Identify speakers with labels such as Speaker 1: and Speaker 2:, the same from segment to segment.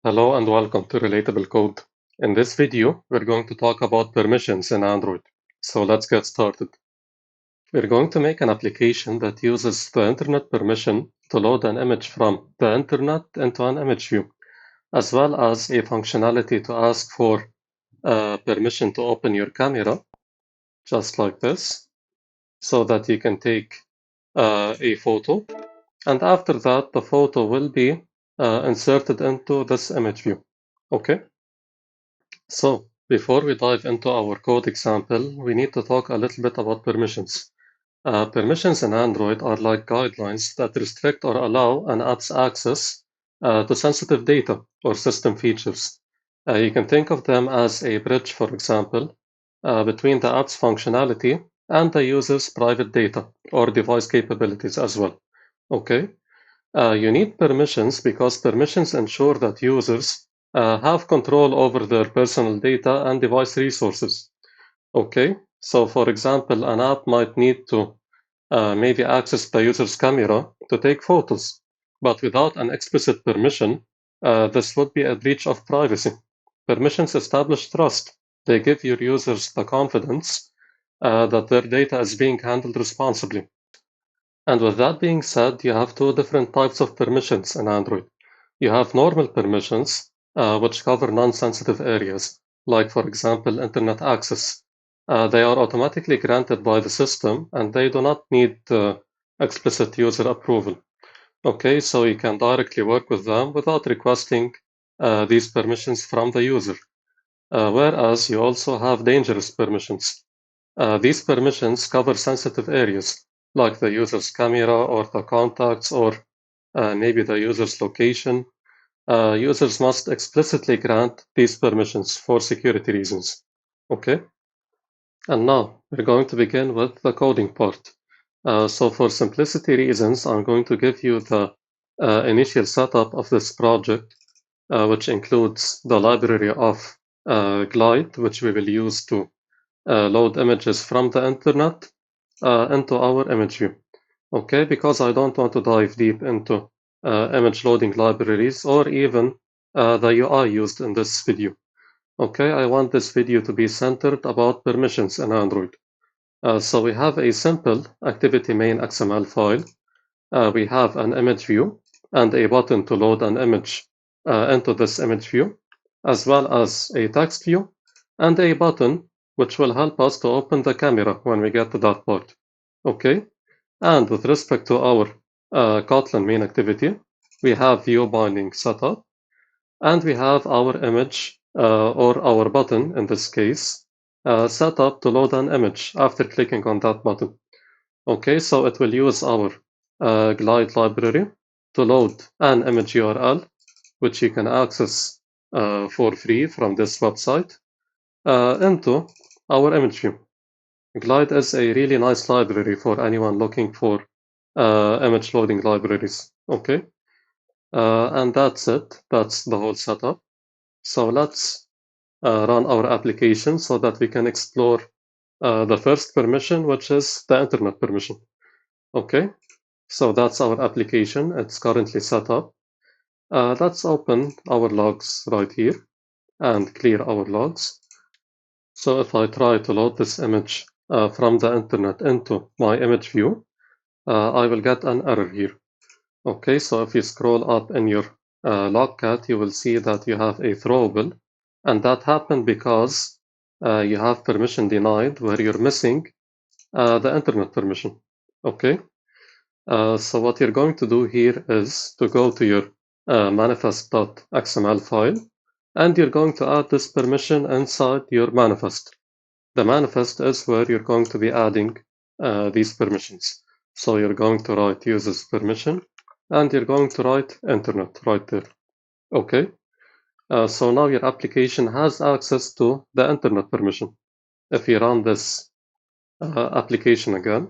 Speaker 1: Hello and welcome to Relatable Code. In this video, we're going to talk about permissions in Android. So let's get started. We're going to make an application that uses the internet permission to load an image from the internet into an image view, as well as a functionality to ask for permission to open your camera, just like this, so that you can take a photo. And after that, the photo will be inserted into this image view. Okay? So, before we dive into our code example, we need to talk a little bit about permissions. Permissions in Android are like guidelines that restrict or allow an app's access to sensitive data or system features. You can think of them as a bridge, for example, between the app's functionality and the user's private data or device capabilities as well. Okay? You need permissions because permissions ensure that users have control over their personal data and device resources. Okay, so for example, an app might need to maybe access the user's camera to take photos, but without an explicit permission, this would be a breach of privacy. Permissions establish trust. They give your users the confidence that their data is being handled responsibly. And with that being said, you have two different types of permissions in Android. You have normal permissions, which cover non-sensitive areas, like, for example, internet access. They are automatically granted by the system, and they do not need explicit user approval. Okay, so you can directly work with them without requesting these permissions from the user. Whereas you also have dangerous permissions. These permissions cover sensitive areas, like the user's camera or the contacts or maybe the user's location. Users must explicitly grant these permissions for security reasons. Okay? And now we're going to begin with the coding part. So for simplicity reasons, I'm going to give you the initial setup of this project, which includes the library of Glide, which we will use to load images from the internet into our image view. Okay, because I don't want to dive deep into image loading libraries or even the UI used in this video. Okay, I want this video to be centered about permissions in Android. So we have a simple activity main XML file. We have an image view and a button to load an image into this image view, as well as a text view and a button which will help us to open the camera when we get to that part. Okay, and with respect to our Kotlin main activity, we have view binding set up, and we have our image or our button in this case set up to load an image after clicking on that button. Okay, so it will use our Glide library to load an image URL, which you can access for free from this website, into our image view. Glide is a really nice library for anyone looking for image loading libraries. Okay, and that's it. That's the whole setup. So let's run our application so that we can explore the first permission, which is the internet permission. Okay, so that's our application. It's currently set up. Let's open our logs right here and clear our logs. So if I try to load this image from the internet into my image view, I will get an error here. Okay, so if you scroll up in your logcat, you will see that you have a throwable, and that happened because you have permission denied where you're missing the internet permission. Okay, so what you're going to do here is to go to your manifest.xml file, and you're going to add this permission inside your manifest. The manifest is where you're going to be adding these permissions. So you're going to write users permission, and you're going to write internet right there. Okay, so now your application has access to the internet permission. If you run this application again,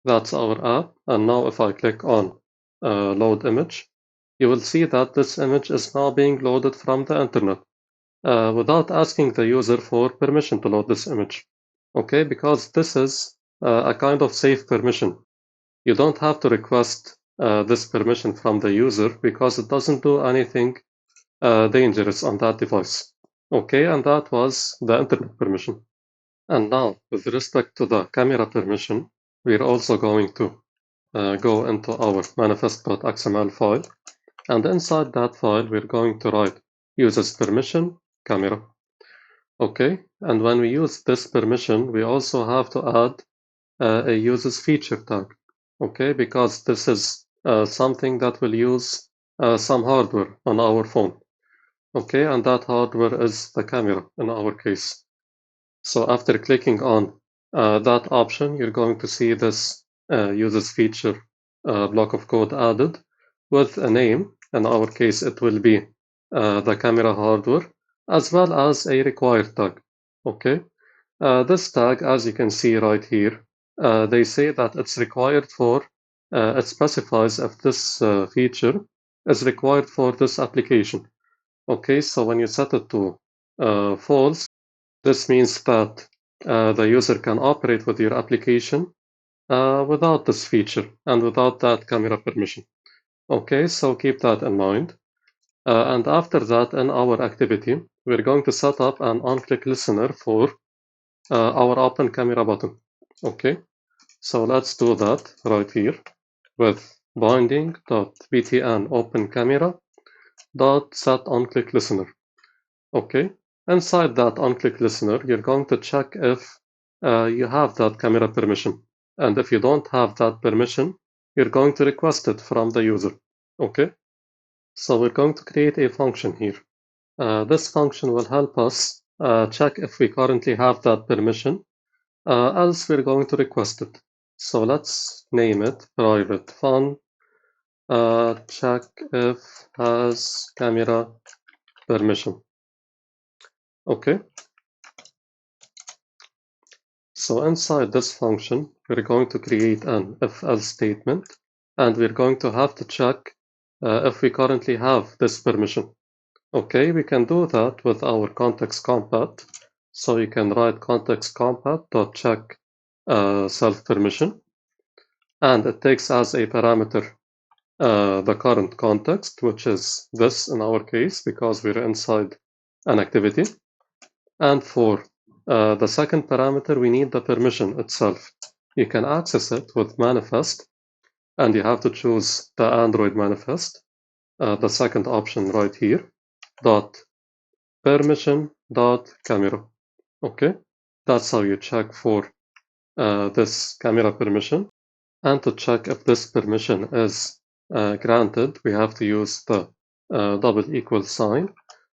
Speaker 1: that's our app. And now if I click on load image, you will see that this image is now being loaded from the internet without asking the user for permission to load this image. Okay, because this is a kind of safe permission. You don't have to request this permission from the user because it doesn't do anything dangerous on that device. Okay, and that was the internet permission. And now, with respect to the camera permission, we're also going to go into our manifest.xml file. And inside that file, we're going to write uses permission camera. Okay, and when we use this permission, we also have to add a uses feature tag. Okay, because this is something that will use some hardware on our phone. Okay, and that hardware is the camera in our case. So after clicking on that option, you're going to see this uses feature block of code added with a name. In our case, it will be the camera hardware as well as a required tag. Okay, this tag, as you can see right here, they say that it's required for, it specifies if this feature is required for this application. Okay, so when you set it to false, this means that the user can operate with your application without this feature and without that camera permission. Okay, so keep that in mind. And after that, in our activity, we're going to set up an on-click listener for our open camera button. Okay, so let's do that right here with binding.btn open camera dot set on-click listener. Okay, inside that on-click listener, you're going to check if you have that camera permission. And if you don't have that permission, you're going to request it from the user. Okay, so we're going to create a function here. This function will help us check if we currently have that permission, else we're going to request it. So let's name it private fun check if has camera permission. Okay. So inside this function, we're going to create an if-else statement, and we're going to have to check if we currently have this permission. Okay, we can do that with our context compat. So you can write context compat.check self permission, and it takes as a parameter the current context, which is this in our case, because we're inside an activity. And for the second parameter, we need the permission itself. You can access it with manifest, and you have to choose the Android manifest, the second option right here, dot permission dot camera. Okay, that's how you check for this camera permission. And to check if this permission is granted, we have to use the double equal sign,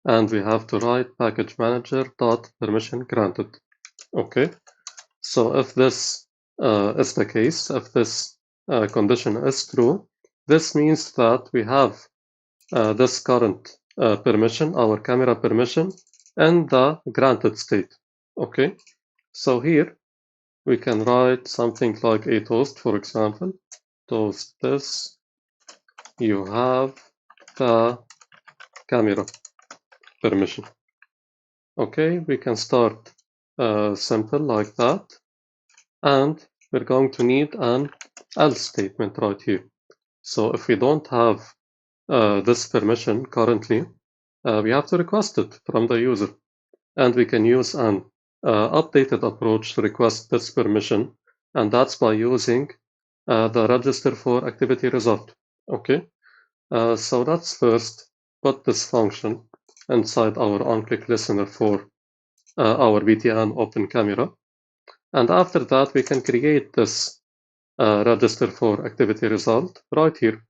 Speaker 1: and we have to write package manager dot permission granted. Okay, so if this is the case, if this condition is true, this means that we have this current permission, our camera permission, in the granted state. Okay, so here we can write something like a toast, for example. Toast this, you have the camera permission. Okay, we can start simple like that. And we're going to need an else statement right here. So if we don't have this permission currently, we have to request it from the user. And we can use an updated approach to request this permission, and that's by using the register for activity result. Okay, so let's first put this function inside our on-click listener for our BTN open camera. And after that, we can create this register for activity result right here.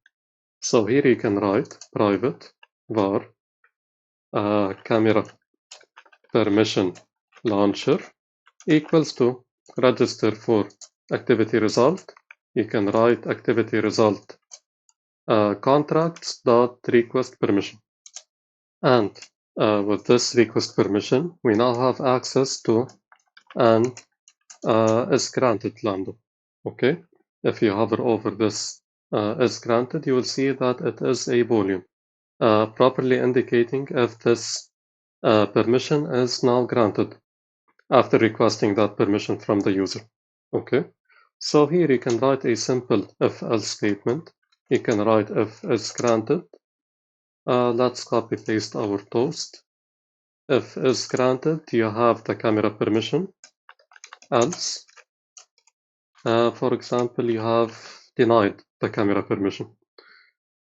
Speaker 1: So here you can write private var camera permission launcher equals to register for activity result. You can write activity result contracts dot request permission. And with this request permission, we now have access to an is granted lambda. Okay, if you hover over this is granted, you will see that it is a boolean, properly indicating if this permission is now granted after requesting that permission from the user. Okay, so here you can write a simple if-else statement. you can write if is granted. Let's copy paste our toast. If is granted, you have the camera permission. Else, for example, you have denied the camera permission.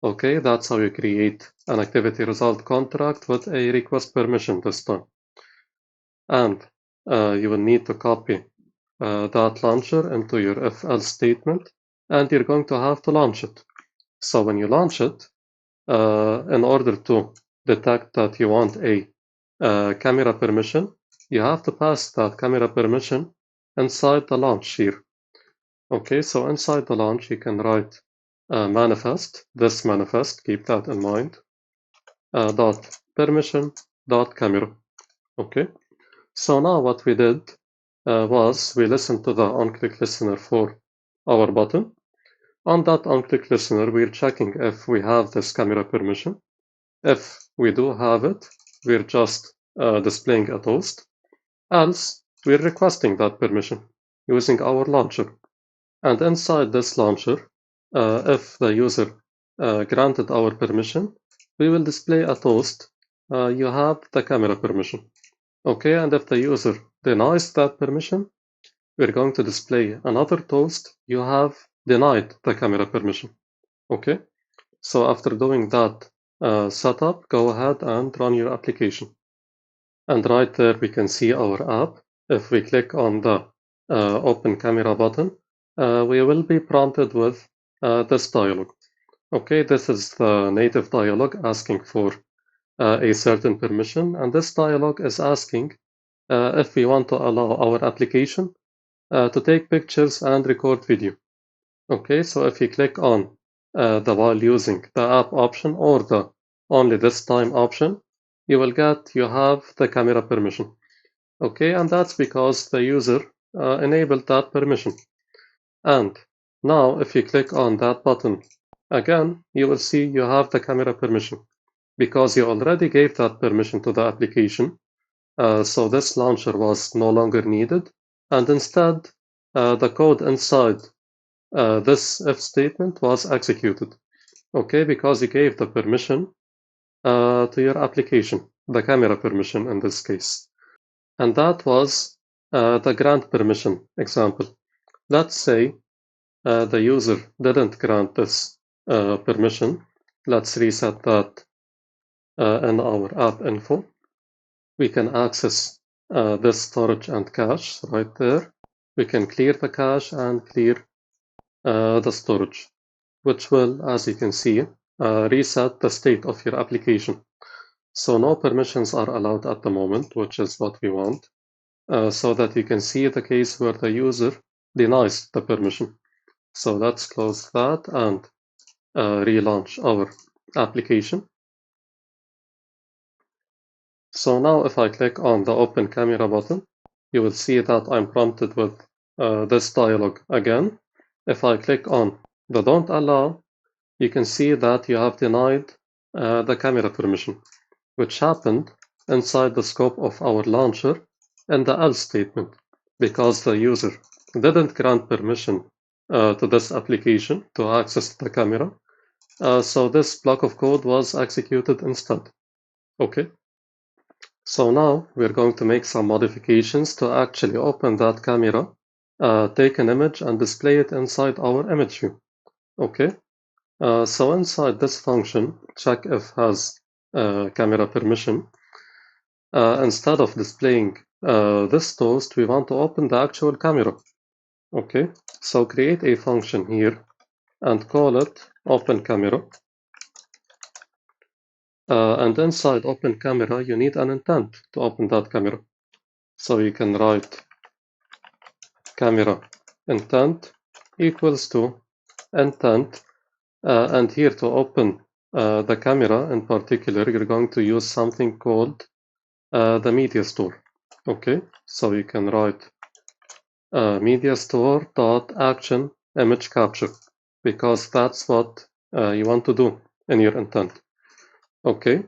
Speaker 1: Okay, that's how you create an activity result contract with a request permission this time. And you will need to copy that launcher into your if else statement, and you're going to have to launch it. So when you launch it, in order to detect that you want a camera permission, you have to pass that camera permission inside the launch here. Okay, so inside the launch, you can write manifest, this manifest, keep that in mind, dot permission dot camera. Okay, so now what we did was we listened to the onClick listener for our button. On that onClick listener, we're checking if we have this camera permission. If we do have it, we're just displaying a toast. Else, we're requesting that permission using our launcher. And inside this launcher, if the user granted our permission, we will display a toast. You have the camera permission. Okay, and if the user denies that permission, we're going to display another toast. You have denied the camera permission. Okay, so after doing that setup, go ahead and run your application. And right there, we can see our app. If we click on the open camera button, we will be prompted with this dialog. Okay, this is the native dialog asking for a certain permission, and this dialog is asking if we want to allow our application to take pictures and record video. Okay, so if you click on the while using the app option or the only this time option, you will get you have the camera permission. Okay, and that's because the user enabled that permission. And now if you click on that button again, you will see you have the camera permission because you already gave that permission to the application. So this launcher was no longer needed. And instead, the code inside this if statement was executed. Okay, because you gave the permission to your application, the camera permission in this case. And that was the grant permission example. Let's say the user didn't grant this permission. Let's reset that in our app info. We can access this storage and cache right there. We can clear the cache and clear the storage, which will, as you can see, reset the state of your application. So no permissions are allowed at the moment, which is what we want, so that you can see the case where the user denies the permission. So let's close that and relaunch our application. So now if I click on the open camera button, you will see that I'm prompted with this dialog again. If I click on the don't allow, you can see that you have denied the camera permission, which happened inside the scope of our launcher and the else statement, because the user didn't grant permission to this application to access the camera. So this block of code was executed instead. Okay. So now we're going to make some modifications to actually open that camera, take an image and display it inside our image view. Okay. So inside this function, check if has camera permission. Instead of displaying this toast, we want to open the actual camera. Okay, so create a function here and call it open camera. And inside open camera, you need an intent to open that camera. So you can write camera intent equals to intent. And here to open the camera in particular, you're going to use something called the media store. Okay, so you can write media store dot action image capture, because that's what you want to do in your intent. Okay,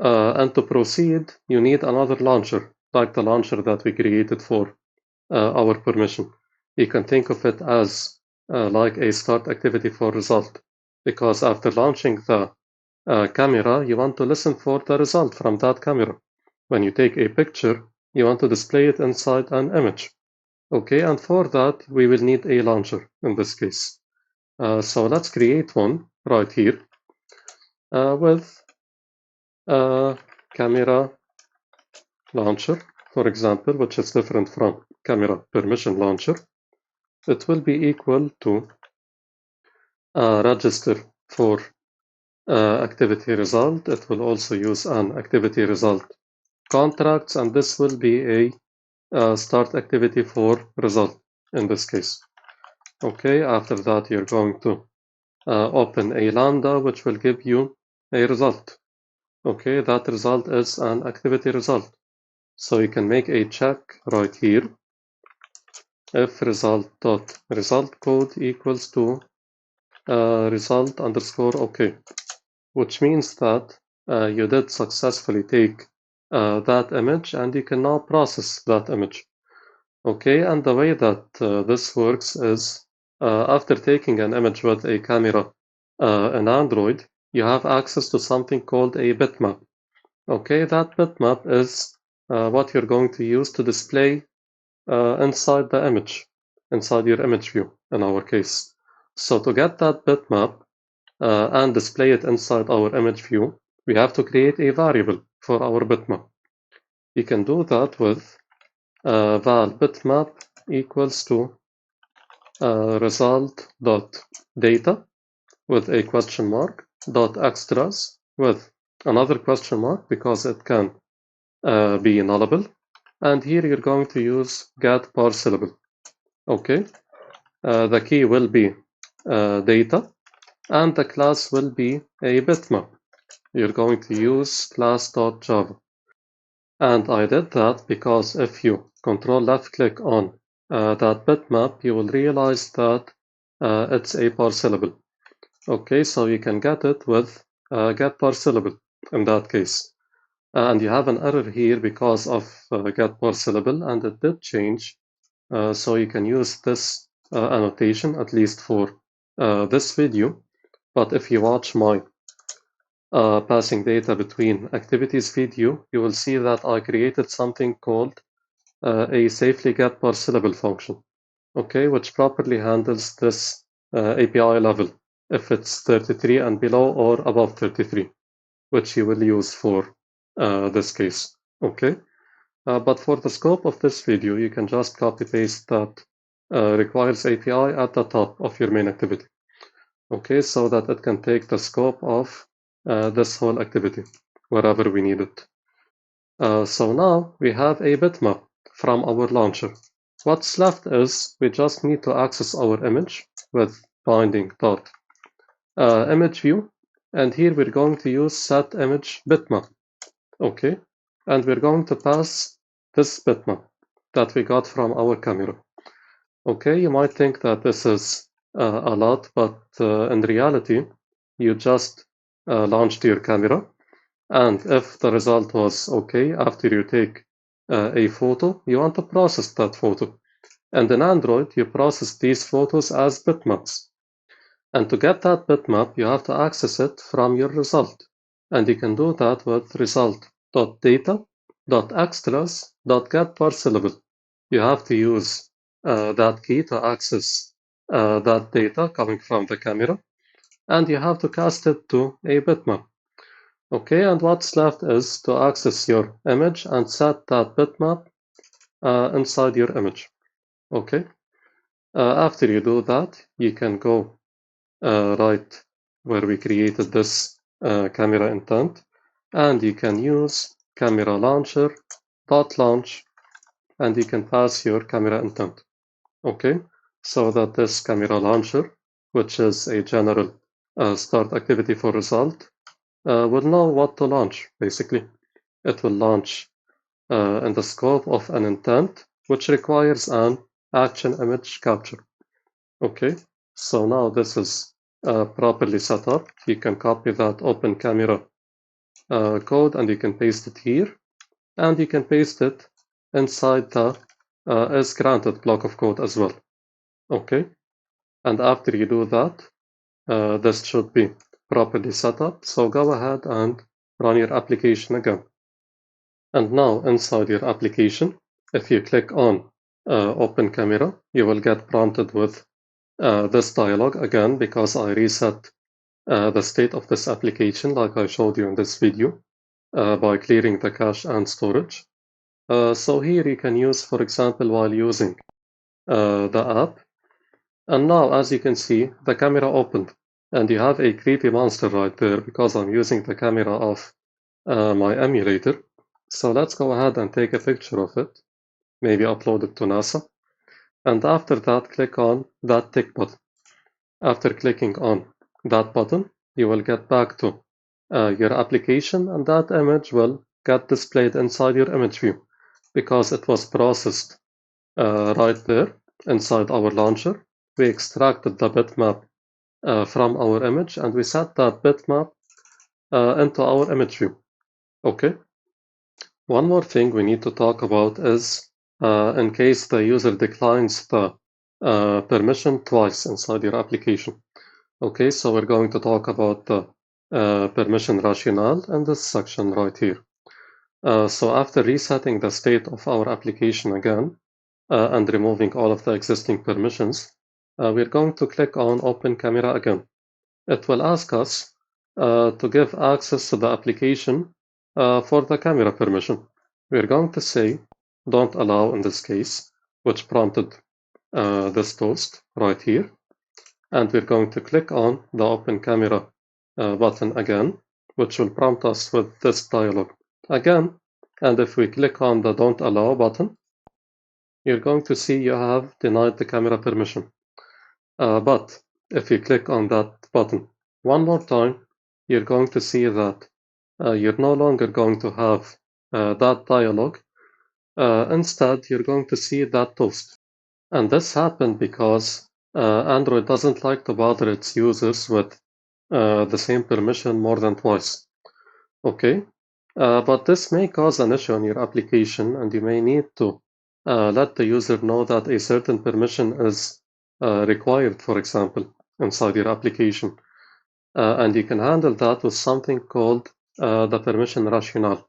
Speaker 1: and to proceed, you need another launcher, like the launcher that we created for our permission. You can think of it as like a start activity for result. because after launching the camera, you want to listen for the result from that camera. When you take a picture, you want to display it inside an image. Okay, and for that, we will need a launcher in this case. So let's create one right here with a camera launcher, for example, which is different from camera permission launcher. It will be equal to a register for activity result. It will also use an activity result contracts, and this will be a start activity for result in this case. Okay, after that, you're going to open a lambda, which will give you a result. Okay, that result is an activity result. So you can make a check right here. If result code equals to result underscore OK, which means that you did successfully take that image and you can now process that image. Okay, and the way that this works is after taking an image with a camera in Android, you have access to something called a bitmap. Okay, that bitmap is what you're going to use to display inside the image, inside your image view in our case. So to get that bitmap and display it inside our image view, we have to create a variable for our bitmap. You can do that with val bitmap equals to result.data with a question mark dot extras with another question mark because it can be nullable, and here you're going to use get parseable. Okay, the key will be data and the class will be a bitmap. You're going to use class.java, and I did that because if you control left click on that bitmap, you will realize that it's a parseable. Okay, so you can get it with get parseable in that case. And you have an error here because of get parseable, and it did change. So you can use this annotation, at least for this video. But if you watch my passing data between activities video, you will see that I created something called a safely get parseable function, okay, which properly handles this API level if it's 33 and below or above 33, which you will use for this case, okay. But for the scope of this video, you can just copy paste that requires API at the top of your main activity, okay, so that it can take the scope of this whole activity wherever we need it. So now we have a bitmap from our launcher. What's left is we just need to access our image with binding dot image view, and here we're going to use set image bitmap. Okay, and we're going to pass this bitmap that we got from our camera. Okay, you might think that this is a lot, but in reality, you just launched your camera, and if the result was okay after you take a photo, you want to process that photo. And in Android, you process these photos as bitmaps. And to get that bitmap, you have to access it from your result. And you can do that with result.data.extras.getParseable. You have to use that key to access that data coming from the camera. And you have to cast it to a bitmap. Okay, and what's left is to access your image and set that bitmap inside your image. Okay, after you do that, you can go right where we created this camera intent, and you can use camera launcher dot launch, and you can pass your camera intent. Okay, so that this camera launcher, which is a general start activity for result, will know what to launch. Basically, it will launch in the scope of an intent, which requires an action image capture. Okay, so now this is properly set up. You can copy that open camera code and you can paste it here, and you can paste it inside the as granted block of code as well. Okay, and after you do that, this should be properly set up. So go ahead and run your application again. And now inside your application, if you click on Open Camera, you will get prompted with this dialog again because I reset the state of this application like I showed you in this video by clearing the cache and storage. So here you can use, for example, while using the app. And now, as you can see, the camera opened. And you have a creepy monster right there because I'm using the camera of my emulator. So let's go ahead and take a picture of it, maybe upload it to NASA. And after that, click on that tick button. After clicking on that button, you will get back to your application, and that image will get displayed inside your image view because it was processed right there inside our launcher. We extracted the bitmap from our image and we set that bitmap into our image view. Okay. One more thing we need to talk about is in case the user declines the permission twice inside your application. Okay, so we're going to talk about the permission rationale in this section right here. So after resetting the state of our application again and removing all of the existing permissions, we're going to click on Open Camera again. It will ask us to give access to the application for the camera permission. We're going to say don't allow in this case, which prompted this toast right here. And we're going to click on the Open Camera button again, which will prompt us with this dialog again. And if we click on the Don't Allow button, you're going to see you have denied the camera permission. But if you click on that button one more time, you're going to see that you're no longer going to have that dialog. Instead, you're going to see that toast. And this happened because Android doesn't like to bother its users with the same permission more than twice. Okay, but this may cause an issue on your application, and you may need to let the user know that a certain permission is required, for example, inside your application. And you can handle that with something called the permission rationale.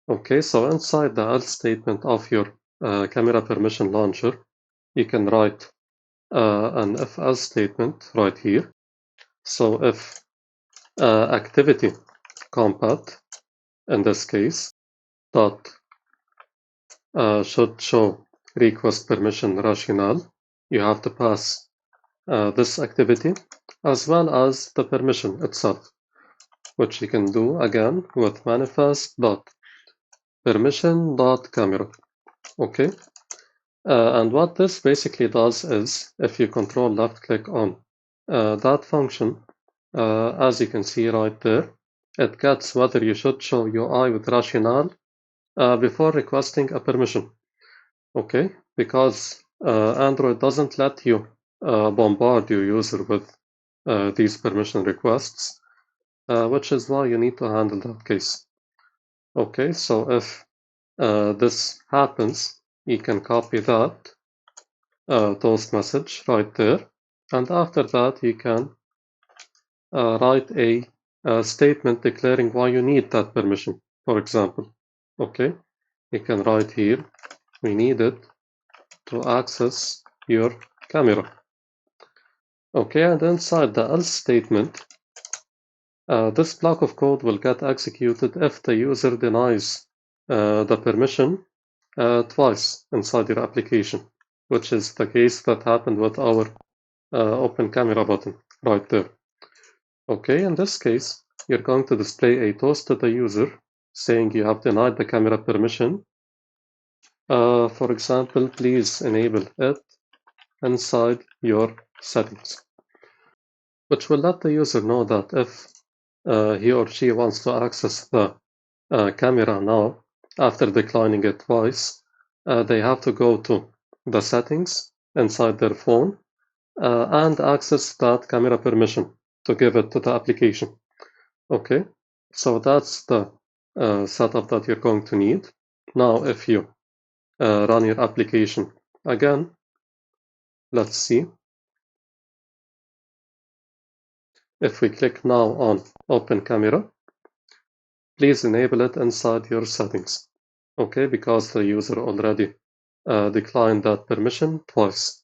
Speaker 1: Okay, so inside the else statement of your camera permission launcher, you can write an if else statement right here. So if activity compat, in this case, dot should show request permission rationale, you have to pass this activity as well as the permission itself, which you can do again with manifest dot permission dot camera. Okay, and what this basically does is if you control left click on that function, as you can see right there, it gets whether you should show UI with rationale before requesting a permission. Okay, because Android doesn't let you bombard your user with these permission requests, which is why you need to handle that case. Okay, so if this happens, you can copy that toast message right there, and after that you can write a statement declaring why you need that permission, for example. Okay, you can write here, we need it to access your camera. Okay, and inside the else statement, this block of code will get executed if the user denies the permission twice inside your application, which is the case that happened with our open camera button right there. Okay, in this case, you're going to display a toast to the user saying you have denied the camera permission. For example, please enable it inside your settings, which will let the user know that if he or she wants to access the camera now after declining it twice, they have to go to the settings inside their phone and access that camera permission to give it to the application. Okay, so that's the setup that you're going to need. Now, if you run your application again, let's see. If we click now on Open Camera, please enable it inside your settings. Okay, because the user already declined that permission twice.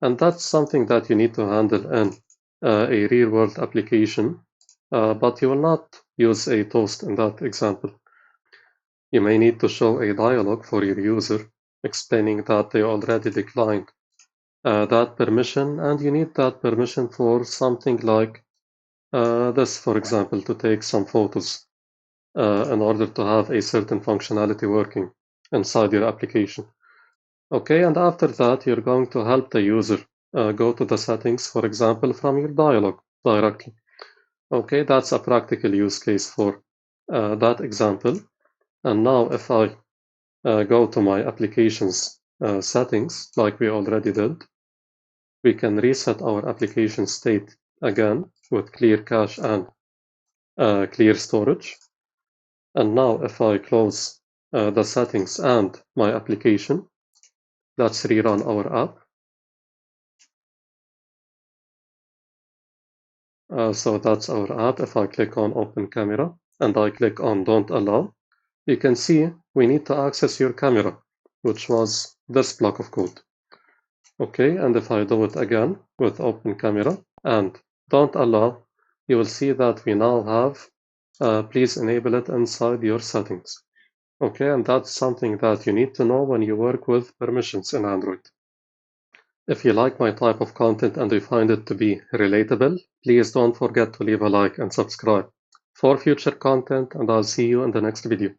Speaker 1: And that's something that you need to handle in a real-world application, but you will not use a toast in that example. You may need to show a dialog for your user explaining that they already declined that permission, and you need that permission for something like this, for example, to take some photos in order to have a certain functionality working inside your application. Okay, and after that, you're going to help the user go to the settings, for example, from your dialog directly. Okay, that's a practical use case for that example. And now if I go to my applications settings, like we already did, we can reset our application state again with clear cache and clear storage. And now if I close the settings and my application, let's rerun our app. So that's our app. If I click on Open Camera and I click on Don't Allow, you can see we need to access your camera, which was this block of code. Okay, and if I do it again with Open Camera and Don't Allow, you will see that we now have please enable it inside your settings. Okay, and that's something that you need to know when you work with permissions in Android. If you like my type of content and you find it to be relatable, please don't forget to leave a like and subscribe for future content, and I'll see you in the next video.